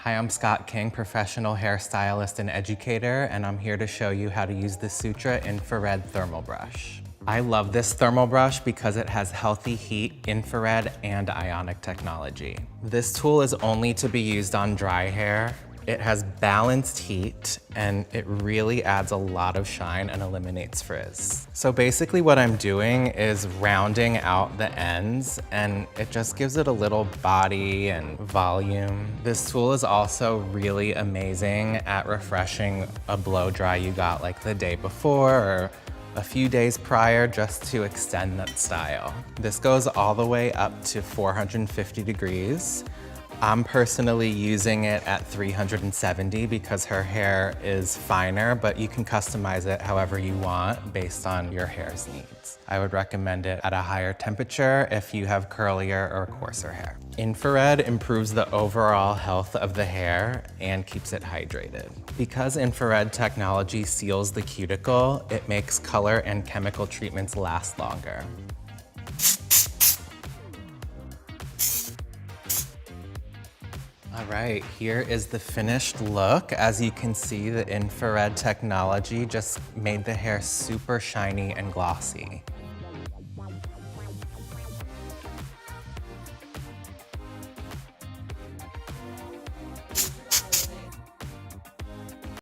Hi, I'm Scott King, professional hairstylist and educator, and I'm here to show you how to use the Sutra Infrared Thermal Brush. I love this thermal brush because it has healthy heat, infrared, and ionic technology. This tool is only to be used on dry hair. It has balanced heat, and it really adds a lot of shine and eliminates frizz. So basically what I'm doing is rounding out the ends, and it just gives it a little body and volume. This tool is also really amazing at refreshing a blow dry you got like the day before or a few days prior, just to extend that style. This goes all the way up to 450 degrees. I'm personally using it at 370 because her hair is finer, but you can customize it however you want based on your hair's needs. I would recommend it at a higher temperature if you have curlier or coarser hair. Infrared improves the overall health of the hair and keeps it hydrated. Because infrared technology seals the cuticle, it makes color and chemical treatments last longer. All right, here is the finished look. As you can see, the infrared technology just made the hair super shiny and glossy.